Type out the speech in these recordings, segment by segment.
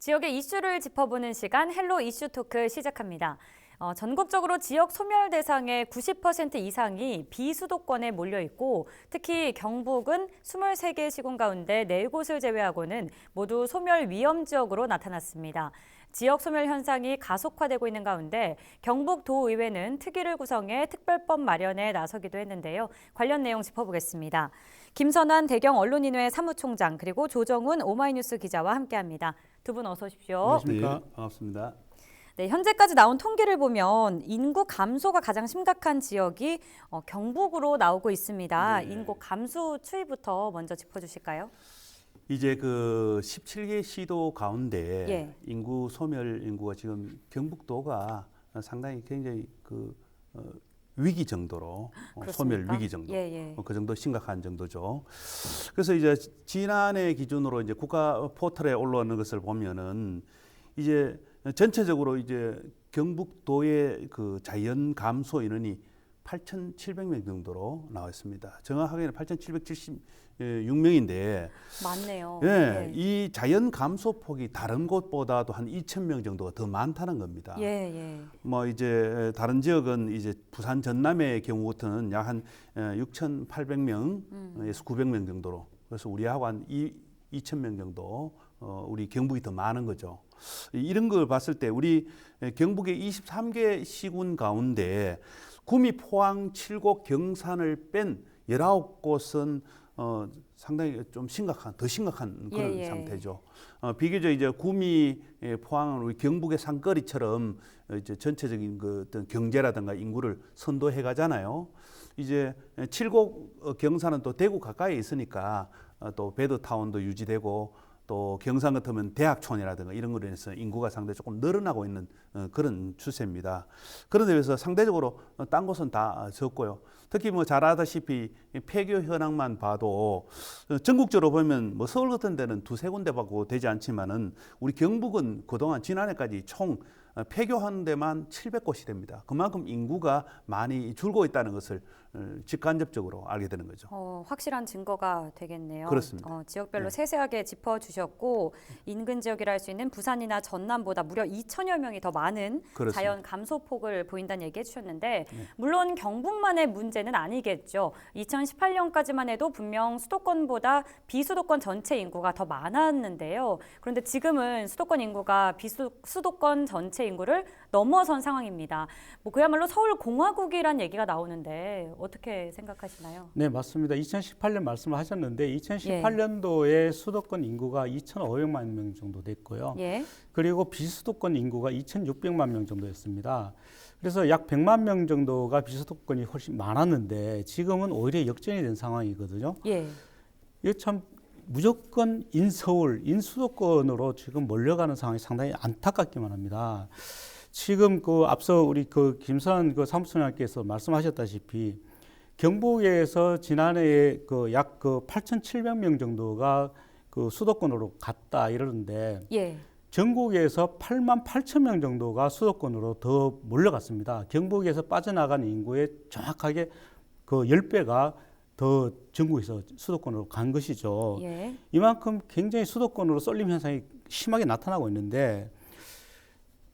지역의 이슈를 짚어보는 시간 헬로 이슈 토크 시작합니다. 전국적으로 지역 소멸 대상의 90% 이상이 비수도권에 몰려 있고 특히 경북은 23개 시군 가운데 4곳을 제외하고는 모두 소멸 위험 지역으로 나타났습니다. 지역 소멸 현상이 가속화되고 있는 가운데 경북도의회는 특위를 구성해 특별법 마련에 나서기도 했는데요. 관련 내용 짚어보겠습니다. 김선환 대경 언론인회 사무총장 그리고 조정훈 오마이뉴스 기자와 함께합니다. 두 분 어서 오십시오. 안녕하십니까. 네, 반갑습니다. 네, 현재까지 나온 통계를 보면 인구 감소가 가장 심각한 지역이 경북으로 나오고 있습니다. 네. 인구 감소 추이부터 먼저 짚어주실까요? 이제 그 17개 시도 가운데 예. 인구 소멸 인구가 지금 경북도가 상당히 굉장히 위기 정도로 소멸 그렇습니까? 위기 정도 예. 그 정도 심각한 정도죠. 그래서 이제 지난해 기준으로 이제 국가 포털에 올라오는 것을 보면은 이제 전체적으로 이제 경북도의 그 자연 감소 인원이 8,700명 정도로 나와 있습니다. 정확하게는 8,776명인데 많네요. 예, 이 자연 감소 폭이 다른 곳보다도 한 2,000명 정도가 더 많다는 겁니다. 예. 뭐 이제 다른 지역은 이제 부산 전남의 경우 같은 약 한 6,800명에서 900명 정도로 그래서 우리하고 한 2,000명 정도 우리 경북이 더 많은 거죠. 이런 걸 봤을 때 우리 경북의 23개 시군 가운데 구미, 포항, 칠곡, 경산을 뺀 19곳은 상당히 좀 더 심각한 그런 상태죠. 비교적 이제 구미, 포항은 우리 경북의 산거리처럼 이제 전체적인 그 어떤 경제라든가 인구를 선도해 가잖아요. 이제 칠곡, 경산은 또 대구 가까이에 있으니까 또 베드타운도 유지되고 또 경산 같으면 대학촌이라든가 이런 거로 인해서 인구가 상당히 조금 늘어나고 있는 그런 추세입니다. 그런데 그래서 상대적으로 딴 곳은 다 적고요. 특히 뭐 잘 아다시피 폐교 현황만 봐도 전국적으로 보면 뭐 서울 같은 데는 2-3군데 받고 되지 않지만은 우리 경북은 그동안 지난해까지 총 폐교하는 데만 700곳이 됩니다. 그만큼 인구가 많이 줄고 있다는 것을 직간접적으로 알게 되는 거죠. 확실한 증거가 되겠네요. 그렇습니다. 지역별로 네. 세세하게 짚어주셨고 인근 지역이라 할 수 있는 부산이나 전남보다 무려 2천여 명이 더 많은 그렇습니다. 자연 감소폭을 보인다는 얘기 해주셨는데 물론 경북만의 문제는 아니겠죠. 2018년까지만 해도 분명 수도권보다 비수도권 전체 인구가 더 많았는데요. 그런데 지금은 수도권 인구가 비수도권 전체 인구를 넘어선 상황입니다. 뭐 그야말로 서울공화국이란 얘기가 나오는데 어떻게 생각하시나요? 네, 맞습니다. 2018년 말씀을 하셨는데 2018년도에 수도권 인구가 2,500만 명 정도 됐고요. 예. 그리고 비수도권 인구가 2,600만 명 정도였습니다. 그래서 약 100만 명 정도가 비수도권이 훨씬 많았는데 지금은 오히려 역전이 된 상황이거든요. 예. 이게 참 무조건 인서울, 인수도권으로 지금 몰려가는 상황이 상당히 안타깝기만 합니다. 지금 앞서 우리 김선환 사무총장께서 말씀하셨다시피 경북에서 지난해에 약 8,700명 정도가 수도권으로 갔다 이러는데 전국에서 8만 8천 명 정도가 수도권으로 더 몰려갔습니다. 경북에서 빠져나간 인구의 정확하게 10배가 더 전국에서 수도권으로 간 것이죠. 이만큼 굉장히 수도권으로 쏠림 현상이 심하게 나타나고 있는데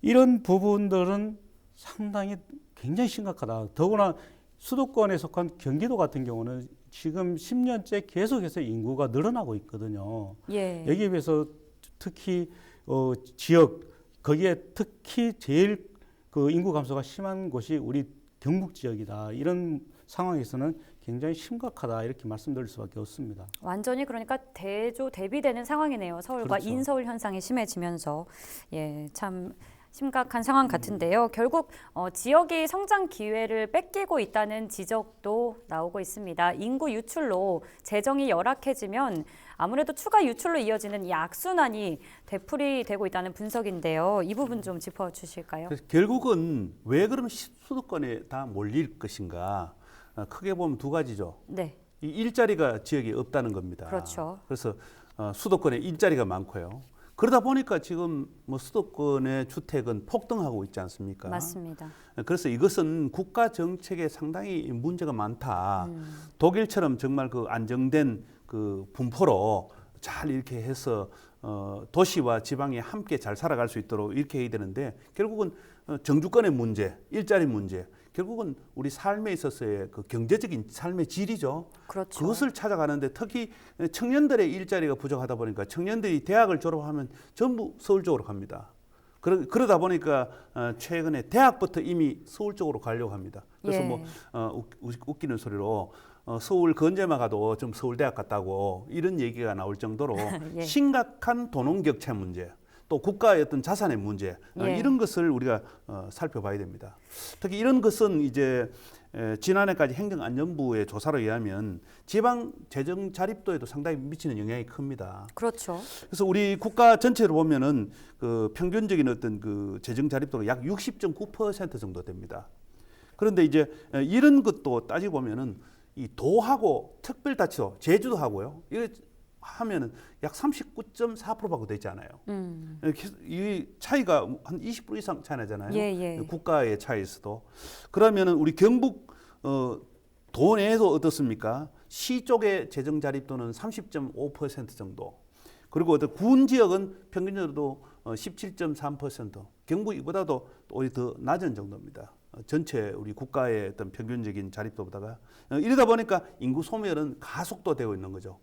이런 부분들은 상당히 굉장히 심각하다. 더구나 수도권에 속한 경기도 같은 경우는 지금 10년째 계속해서 인구가 늘어나고 있거든요. 여기에 비해서 특히 지역 거기에 특히 제일 인구 감소가 심한 곳이 우리 경북 지역이다. 이런 상황에서는 굉장히 심각하다 이렇게 말씀드릴 수밖에 없습니다. 완전히 그러니까 대비되는 상황이네요. 서울과 그렇죠. 인서울 현상이 심해지면서 참 심각한 상황 같은데요. 결국 지역이 성장 기회를 뺏기고 있다는 지적도 나오고 있습니다. 인구 유출로 재정이 열악해지면 아무래도 추가 유출로 이어지는 이 악순환이 되풀이되고 있다는 분석인데요. 이 부분 좀 짚어주실까요? 그래서 결국은 왜 그러면 수도권에 다 몰릴 것인가? 크게 보면 두 가지죠. 네. 이 일자리가 지역에 없다는 겁니다. 그렇죠. 그래서 수도권에 일자리가 많고요. 그러다 보니까 지금 뭐 수도권의 주택은 폭등하고 있지 않습니까? 맞습니다. 그래서 이것은 국가 정책에 상당히 문제가 많다. 독일처럼 정말 안정된 분포로 잘 이렇게 해서 도시와 지방이 함께 잘 살아갈 수 있도록 이렇게 해야 되는데 결국은 정주권의 문제, 일자리 문제, 결국은 우리 삶에 있어서의 그 경제적인 삶의 질이죠. 그렇죠. 그것을 찾아가는데 특히 청년들의 일자리가 부족하다 보니까 청년들이 대학을 졸업하면 전부 서울 쪽으로 갑니다. 그러다 보니까 최근에 대학부터 이미 서울 쪽으로 가려고 합니다. 그래서 예. 뭐 웃기는 소리로 서울 건재만 가도 좀 서울대학 같다고 이런 얘기가 나올 정도로 예. 심각한 도농격차 문제, 또 국가의 어떤 자산의 문제 예. 이런 것을 우리가 살펴봐야 됩니다. 특히 이런 것은 이제 지난해까지 행정안전부의 조사로 의하면 지방 재정 자립도에도 상당히 미치는 영향이 큽니다. 그렇죠. 그래서 우리 국가 전체로 보면은 그 평균적인 어떤 그 재정 자립도가 약 60.9% 정도 됩니다. 그런데 이제 이런 것도 따지고 보면은 이 도하고 특별자치도 제주도 하고요. 이게 하면은 약 39.4%밖에 되지 않아요. 이 차이가 한 20% 이상 차이 나잖아요. 예, 예. 국가의 차이에서도. 그러면은 우리 경북 도 내에도 어떻습니까? 시 쪽의 재정 자립도는 30.5% 정도. 그리고 어떤 군 지역은 평균적으로 17.3%. 경북 이보다도 오히려 더 낮은 정도입니다. 전체 우리 국가의 어떤 평균적인 자립도보다가 이러다 보니까 인구 소멸은 가속도되고 있는 거죠.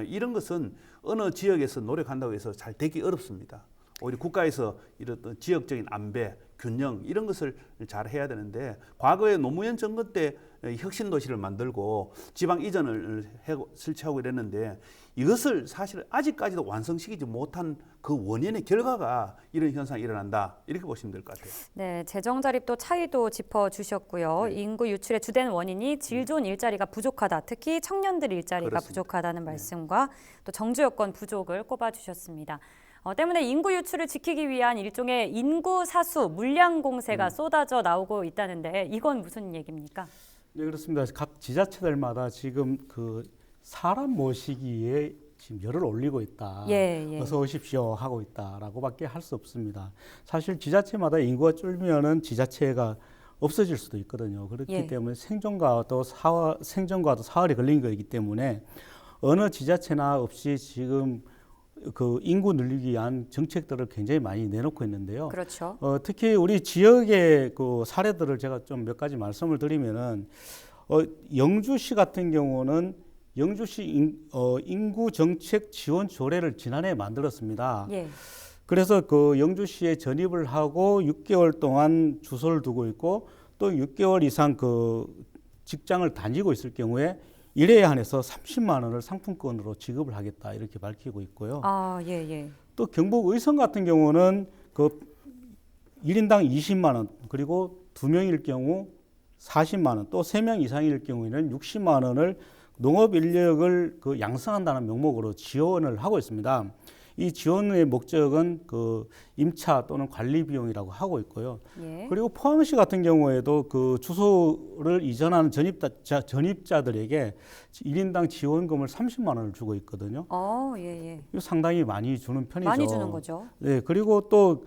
이런 것은 어느 지역에서 노력한다고 해서 잘 되기 어렵습니다. 오히려 국가에서 이런 지역적인 안배, 균형 이런 것을 잘 해야 되는데 과거에 노무현 정권 때 혁신 도시를 만들고 지방 이전을 설치하고 이랬는데 이것을 사실 아직까지도 완성시키지 못한 그 원인의 결과가 이런 현상이 일어난다 이렇게 보시면 될 것 같아요. 네, 재정 자립도 차이도 짚어주셨고요. 네. 인구 유출의 주된 원인이 질 좋은 일자리가 부족하다. 특히 청년들 일자리가 그렇습니다. 부족하다는 말씀과 또 정주 여건 부족을 꼽아주셨습니다. 때문에 인구 유출을 지키기 위한 일종의 인구 사수, 물량 공세가 쏟아져 나오고 있다는데 이건 무슨 얘기입니까? 네, 그렇습니다. 각 지자체들마다 지금 그 사람 모시기에 지금 열을 올리고 있다. 예, 예. 어서 오십시오 하고 있다라고밖에 할 수 없습니다. 사실 지자체마다 인구가 줄면은 지자체가 없어질 수도 있거든요. 그렇기 예. 때문에 생존과도 사활이 걸린 거이기 때문에 어느 지자체나 없이 지금 그 인구 늘리기 위한 정책들을 굉장히 많이 내놓고 있는데요. 그렇죠. 특히 우리 지역의 그 사례들을 제가 좀 몇 가지 말씀을 드리면은 영주시 같은 경우는 영주시 인구 정책 지원 조례를 지난해 만들었습니다. 예. 그래서 그 영주시에 전입을 하고 6개월 동안 주소를 두고 있고 또 6개월 이상 그 직장을 다니고 있을 경우에 1회에 한해서 30만 원을 상품권으로 지급을 하겠다 이렇게 밝히고 있고요. 아, 예, 예. 또 경북 의성 같은 경우는 그 1인당 20만 원 그리고 2명일 경우 40만 원 또 3명 이상일 경우에는 60만 원을 농업 인력을 그 양성한다는 명목으로 지원을 하고 있습니다. 이 지원의 목적은 그 임차 또는 관리 비용이라고 하고 있고요. 예. 그리고 포항시 같은 경우에도 그 주소를 이전하는 전입자들에게 1인당 지원금을 30만 원을 주고 있거든요. 예, 예. 이거 상당히 많이 주는 편이죠. 많이 주는 거죠. 네, 그리고 또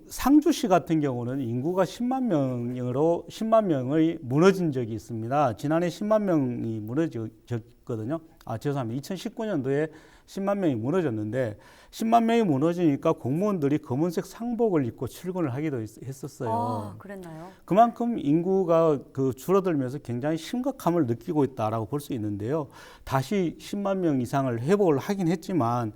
상주시 같은 경우는 인구가 10만 명의 무너진 적이 있습니다. 지난해 10만 명이 무너졌거든요. 죄송합니다. 2019년도에 10만 명이 무너졌는데 10만 명이 무너지니까 공무원들이 검은색 상복을 입고 출근을 하기도 했었어요. 아, 그랬나요? 그만큼 인구가 그 줄어들면서 굉장히 심각함을 느끼고 있다라고 볼 수 있는데요. 다시 10만 명 이상을 회복을 하긴 했지만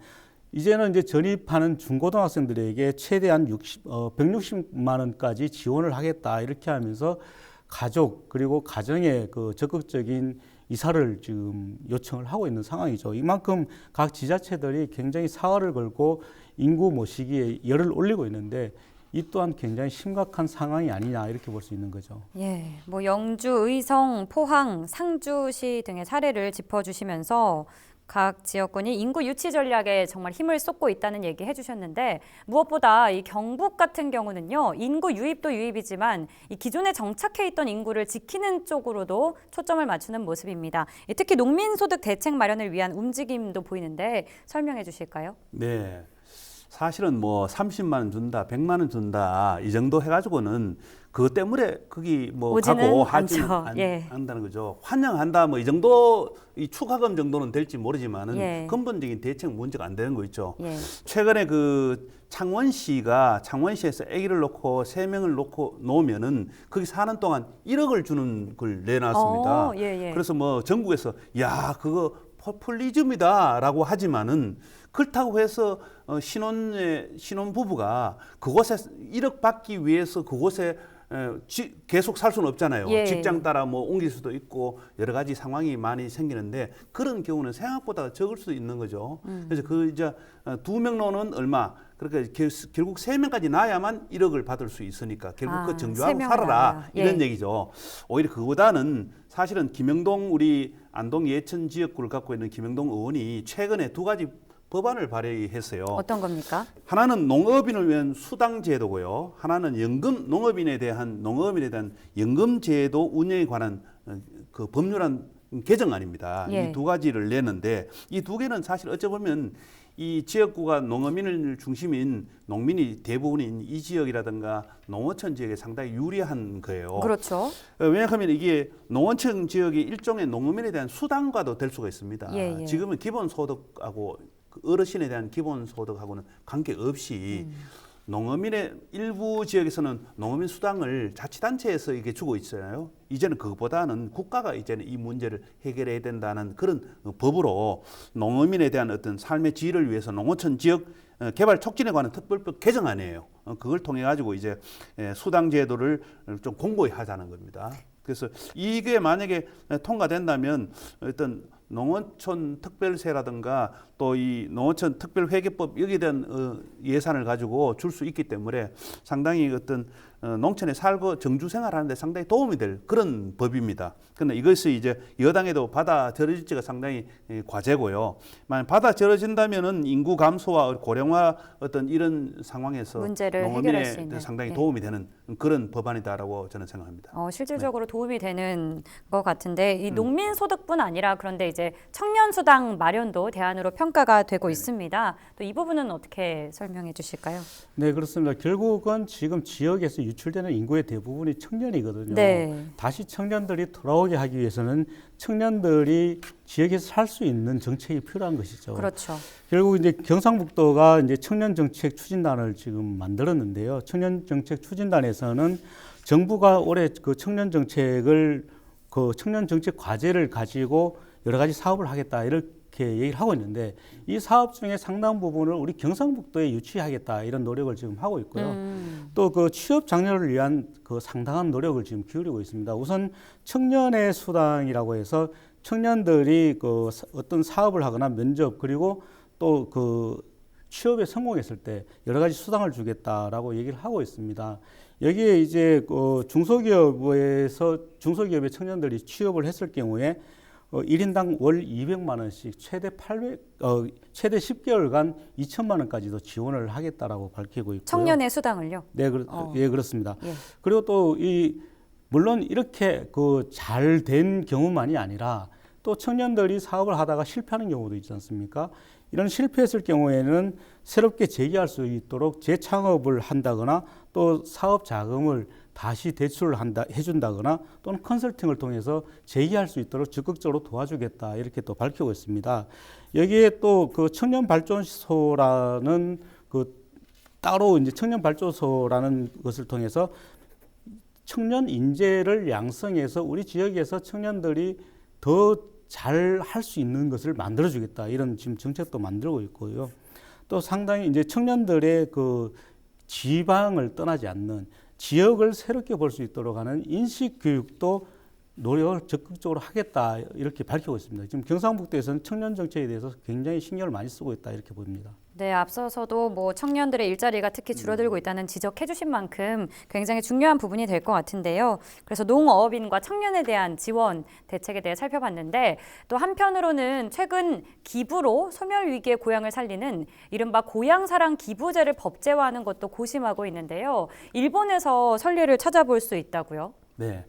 이제는 이제 전입하는 중고등학생들에게 최대한 160만 원까지 지원을 하겠다 이렇게 하면서 가족 그리고 가정의 그 적극적인 이사를 지금 요청을 하고 있는 상황이죠. 이만큼 각 지자체들이 굉장히 사활을 걸고 인구 모시기에 열을 올리고 있는데 이 또한 굉장히 심각한 상황이 아니냐 이렇게 볼 수 있는 거죠. 예, 뭐 영주, 의성, 포항, 상주시 등의 사례를 짚어주시면서 각 지역군이 인구 유치 전략에 정말 힘을 쏟고 있다는 얘기 해주셨는데 무엇보다 이 경북 같은 경우는요 인구 유입도 유입이지만 이 기존에 정착해 있던 인구를 지키는 쪽으로도 초점을 맞추는 모습입니다. 특히 농민소득 대책 마련을 위한 움직임도 보이는데 설명해 주실까요? 네. 사실은 뭐 30만 원 준다, 100만 원 준다 이 정도 해가지고는 그것 때문에 거기 뭐 오지는 가고 하지 않죠. 예. 않는다는 거죠. 환영한다 뭐 이 정도 이 추가금 정도는 될지 모르지만은 예. 근본적인 대책 문제가 안 되는 거 있죠. 예. 최근에 그 창원시가 창원시에서 아기를 놓고 3명을 놓고 놓으면은 거기 사는 동안 1억을 주는 걸 내놨습니다. 예, 예. 그래서 뭐 전국에서 야 그거 포퓰리즘이다라고 하지만은 그렇다고 해서 신혼 부부가 그곳에 1억 받기 위해서 그곳에 계속 살 수는 없잖아요. 예. 직장 따라 뭐 옮길 수도 있고 여러 가지 상황이 많이 생기는데 그런 경우는 생각보다 적을 수도 있는 거죠. 그래서 그 이제 2명 노는 얼마 그러니까 결국 3명까지 낳아야만 1억을 받을 수 있으니까 결국 그 정주하고 3명을 살아라 낳아야. 이런 예. 얘기죠. 오히려 그보다는 사실은 김영동 우리 안동 예천 지역구를 갖고 있는 김영동 의원이 최근에 2가지 법안을 발의했어요. 어떤 겁니까? 하나는 농업인을 위한 수당 제도고요. 하나는 농업인에 대한 연금 제도 운영에 관한 그 법률안 개정안입니다. 예. 이 2가지를 내는데 이 2개는 사실 어찌 보면 이 지역구가 농어민을 중심인 농민이 대부분인 이 지역이라든가 농어촌 지역에 상당히 유리한 거예요. 그렇죠. 왜냐하면 이게 농어촌 지역이 일종의 농어민에 대한 수당과도 될 수가 있습니다. 예, 예. 지금은 기본소득하고 어르신에 대한 기본소득하고는 관계없이 농어민의 일부 지역에서는 농어민 수당을 자치단체에서 이게 주고 있잖아요. 이제는 그것보다는 국가가 이제는 이 문제를 해결해야 된다는 그런 법으로 농어민에 대한 어떤 삶의 질을 위해서 농어촌 지역 개발 촉진에 관한 특별법 개정안이에요. 그걸 통해 가지고 이제 수당 제도를 좀 공고히 하자는 겁니다. 그래서 이게 만약에 통과된다면 어떤 농어촌 특별세라든가 또 이 농어촌 특별회계법 여기에 대한 예산을 가지고 줄 수 있기 때문에 상당히 어떤 농촌에 살고 정주 생활하는데 상당히 도움이 될 그런 법입니다. 그런데 이것이 이제 여당에도 받아들여질지가 상당히 과제고요. 만약 받아들여진다면은 인구 감소와 고령화 어떤 이런 상황에서 문제를 해결할 수 농어민에 있는. 상당히 예. 도움이 되는 그런 법안이다라고 저는 생각합니다. 실질적으로 도움이 되는 것 같은데 이 농민 소득뿐 아니라 그런데 이제 청년 수당 마련도 대안으로 평가가 되고 있습니다. 또 이 부분은 어떻게 설명해 주실까요? 네, 그렇습니다. 결국은 지금 지역에서 유출되는 인구의 대부분이 청년이거든요. 네. 다시 청년들이 돌아오게 하기 위해서는 청년들이 지역에서 살 수 있는 정책이 필요한 것이죠. 그렇죠. 결국 이제 경상북도가 이제 청년 정책 추진단을 지금 만들었는데요. 청년 정책 추진단에서는 정부가 올해 그 청년 정책을 그 청년 정책 과제를 가지고 여러 가지 사업을 하겠다 이렇게 얘기를 하고 있는데 이 사업 중에 상당 부분을 우리 경상북도에 유치하겠다 이런 노력을 지금 하고 있고요. 또 그 취업 장려를 위한 그 상당한 노력을 지금 기울이고 있습니다. 우선 청년의 수당이라고 해서 청년들이 그 어떤 사업을 하거나 면접 그리고 또 그 취업에 성공했을 때 여러 가지 수당을 주겠다라고 얘기를 하고 있습니다. 여기에 이제 그 중소기업의 청년들이 취업을 했을 경우에 1인당 월 200만 원씩 최대 10개월간 2천만 원까지도 지원을 하겠다라고 밝히고 있고요. 청년의 수당을요? 네, 예, 그렇습니다. 예. 그리고 또 물론 이렇게 그 잘 된 경우만이 아니라 또 청년들이 사업을 하다가 실패하는 경우도 있지 않습니까? 이런 실패했을 경우에는 새롭게 재기할 수 있도록 재창업을 한다거나 또 사업 자금을 다시 대출을 해준다거나 또는 컨설팅을 통해서 재기할 수 있도록 적극적으로 도와주겠다 이렇게 또 밝히고 있습니다. 여기에 또 그 청년발전소라는 그 따로 이제 청년발전소라는 것을 통해서 청년 인재를 양성해서 우리 지역에서 청년들이 더 잘 할 수 있는 것을 만들어주겠다 이런 지금 정책도 만들고 있고요. 또 상당히 이제 청년들의 그 지방을 떠나지 않는 지역을 새롭게 볼 수 있도록 하는 인식 교육도 노력을 적극적으로 하겠다 이렇게 밝히고 있습니다. 지금 경상북도에서는 청년 정책에 대해서 굉장히 신경을 많이 쓰고 있다 이렇게 보입니다. 네, 앞서서도 뭐 청년들의 일자리가 특히 줄어들고 있다는 지적해 주신 만큼 굉장히 중요한 부분이 될 것 같은데요. 그래서 농어업인과 청년에 대한 지원 대책에 대해 살펴봤는데 또 한편으로는 최근 기부로 소멸 위기의 고향을 살리는 이른바 고향사랑 기부제를 법제화하는 것도 고심하고 있는데요. 일본에서 선례를 찾아볼 수 있다고요? 네,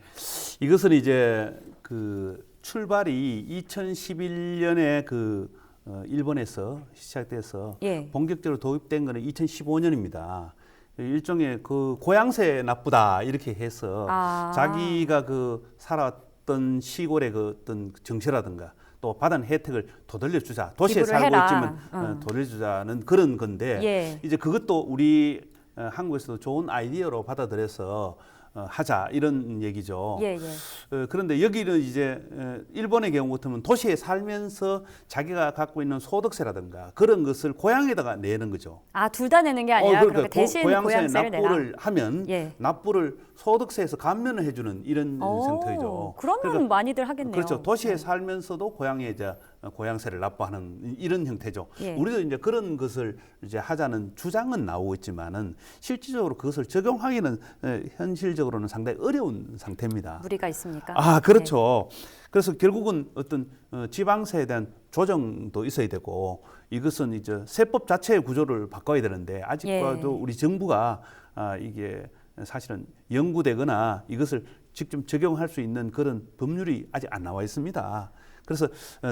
이것은 이제 그 출발이 2011년에 그 일본에서 시작돼서 예. 본격적으로 도입된 거는 2015년입니다. 일종의 그 고향세 나쁘다 이렇게 해서 자기가 그 살았던 시골의 그 어떤 정치라든가 또 받은 혜택을 되돌려주자. 도시에 기부를 살고 해라. 있지만 되돌려주자는 그런 건데 예. 이제 그것도 우리 한국에서도 좋은 아이디어로 받아들여서 하자 이런 얘기죠. 예, 예. 그런데 여기는 이제 일본의 경우 같으면 도시에 살면서 자기가 갖고 있는 소득세라든가 그런 것을 고향에다가 내는 거죠. 아, 둘 다 내는 게 아니라 그러니까 그렇게 대신 고향세 고향세를 내라. 납부를 하면 예. 납부를 소득세에서 감면을 해주는 이런 형태죠. 그러면 그러니까 많이들 하겠네요. 그렇죠. 도시에 네. 살면서도 고향에 이제 고향세를 납부하는 이런 형태죠. 예. 우리도 이제 그런 것을 이제 하자는 주장은 나오고 있지만은 실질적으로 그것을 적용하기는 현실적으로는 상당히 어려운 상태입니다. 무리가 있습니까? 아, 그렇죠. 그래서 결국은 어떤 지방세에 대한 조정도 있어야 되고 이것은 이제 세법 자체의 구조를 바꿔야 되는데 아직까지도 예. 우리 정부가 이게 사실은 연구되거나 이것을 직접 적용할 수 있는 그런 법률이 아직 안 나와 있습니다. 그래서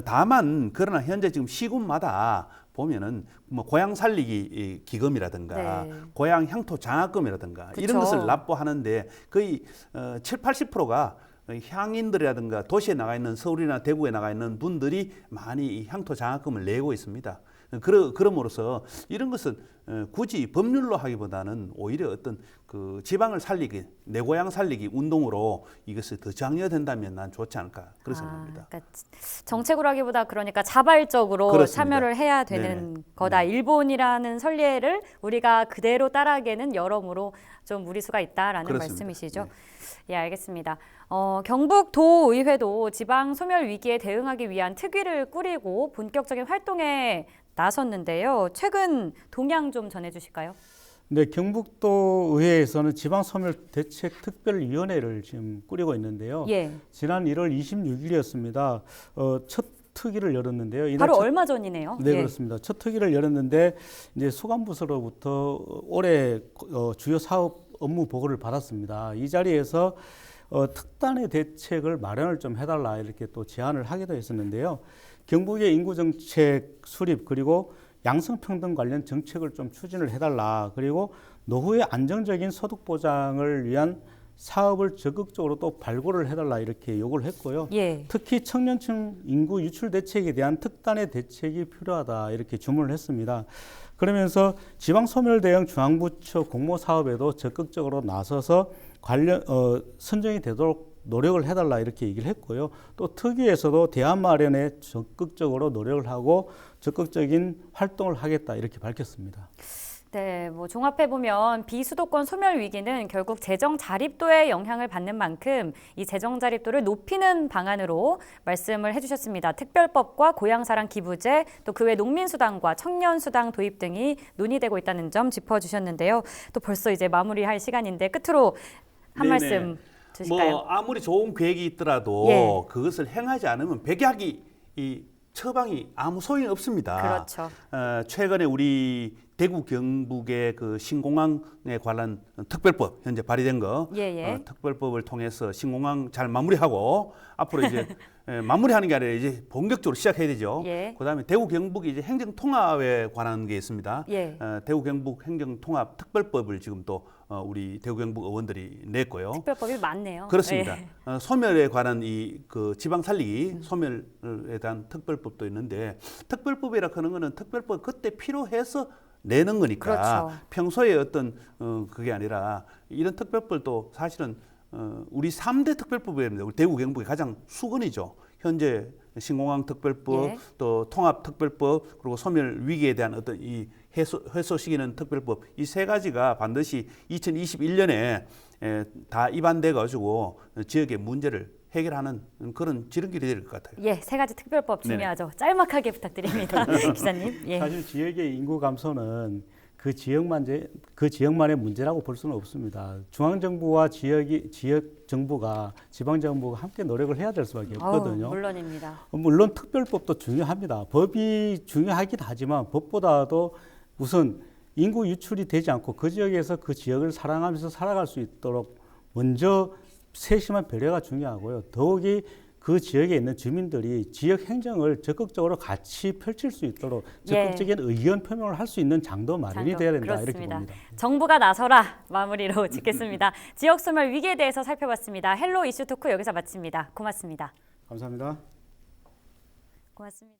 다만 그러나 현재 지금 시군마다 보면은 뭐 고향 살리기 기금이라든가 네. 고향 향토 장학금이라든가 그쵸. 이런 것을 납부하는데 거의 7, 80%가 향인들이라든가 도시에 나가 있는 서울이나 대구에 나가 있는 분들이 많이 이 향토 장학금을 내고 있습니다. 그럼으로써 이런 것은 굳이 법률로 하기보다는 오히려 어떤 그 지방을 살리기, 내 고향 살리기 운동으로 이것을 더 장려된다면 난 좋지 않을까 그런 생각입니다. 그러니까 정책으로 하기보다 그러니까 자발적으로 그렇습니다. 참여를 해야 되는 네네. 거다. 일본이라는 선례를 우리가 그대로 따라하기에는 여러모로 좀 무리수가 있다라는 그렇습니다. 말씀이시죠. 네. 예, 알겠습니다. 경북도의회도 지방 소멸 위기에 대응하기 위한 특위를 꾸리고 본격적인 활동에 나섰는데요. 최근 동향 좀 전해주실까요? 네, 경북도 의회에서는 지방소멸대책특별위원회를 지금 꾸리고 있는데요. 예. 지난 1월 26일이었습니다. 첫 특위를 열었는데요. 이날 바로 첫- 얼마 전이네요. 네, 예. 그렇습니다. 첫 특위를 열었는데 이제 수감부서로부터 올해 주요 사업 업무 보고를 받았습니다. 이 자리에서 특단의 대책을 마련을 좀 해달라 이렇게 또 제안을 하기도 했었는데요. 경북의 인구정책 수립 그리고 양성평등 관련 정책을 좀 추진을 해달라. 그리고 노후의 안정적인 소득 보장을 위한 사업을 적극적으로 또 발굴을 해달라 이렇게 요구를 했고요. 예. 특히 청년층 인구 유출 대책에 대한 특단의 대책이 필요하다 이렇게 주문을 했습니다. 그러면서 지방소멸 대응 중앙부처 공모 사업에도 적극적으로 나서서 관련 선정이 되도록 노력을 해달라 이렇게 얘기를 했고요. 또 특위에서도 대안 마련에 적극적으로 노력을 하고 적극적인 활동을 하겠다 이렇게 밝혔습니다. 네, 뭐 종합해 보면 비수도권 소멸 위기는 결국 재정 자립도에 영향을 받는 만큼 이 재정 자립도를 높이는 방안으로 말씀을 해주셨습니다. 특별법과 고향사랑 기부제, 또 그 외 농민수당과 청년수당 도입 등이 논의되고 있다는 점 짚어주셨는데요. 또 벌써 이제 마무리할 시간인데 끝으로 한 네네. 말씀 주실까요? 뭐 아무리 좋은 계획이 있더라도 예. 그것을 행하지 않으면 백약이 이 처방이 아무 소용이 없습니다. 그렇죠. 최근에 우리 대구 경북의 그 신공항에 관한 특별법 현재 발의된 거 예. 특별법을 통해서 신공항 잘 마무리하고 앞으로 이제 마무리하는 게 아니라 이제 본격적으로 시작해야 되죠. 예. 그다음에 대구 경북이 이제 행정 통합에 관한 게 있습니다. 예. 대구 경북 행정 통합 특별법을 지금 또 우리 대구 경북 의원들이 냈고요. 특별법이 많네요. 그렇습니다. 예. 소멸에 관한 이 그 지방 살리기 소멸에 대한 특별법도 있는데 특별법이라 하는 거는 특별법 그때 필요해서 내는 거니까 그렇죠. 평소에 어떤 그게 아니라 이런 특별법도 사실은 우리 3대 특별법입니다. 우리 대구 경북의 가장 수건이죠. 현재 신공항 특별법, 예. 또 통합 특별법, 그리고 소멸 위기에 대한 어떤 이 해소시키는 특별법 이 세 가지가 반드시 2021년에 다 입안돼 가지고 지역의 문제를 해결하는 그런 지름길이 될 것 같아요. 예, 세 가지 특별법 중요하죠. 짤막하게 부탁드립니다. 기자님. 예. 사실 지역의 인구 감소는 그 지역만의 문제라고 볼 수는 없습니다. 중앙 정부와 지역 정부가 지방 정부가 함께 노력을 해야 될 수밖에 없거든요. 물론입니다. 물론 특별법도 중요합니다. 법이 중요하긴 하지만 법보다도 우선 인구 유출이 되지 않고 그 지역에서 그 지역을 사랑하면서 살아갈 수 있도록 먼저 세심한 배려가 중요하고요. 더욱이 그 지역에 있는 주민들이 지역 행정을 적극적으로 같이 펼칠 수 있도록 적극적인 의견 표명을 할 수 있는 장도 마련이 돼야 된다. 그렇습니다. 이렇게 봅니다. 정부가 나서라 마무리로 짓겠습니다. 지역 소멸 위기에 대해서 살펴봤습니다. 헬로 이슈 토크 여기서 마칩니다. 고맙습니다. 감사합니다. 고맙습니다.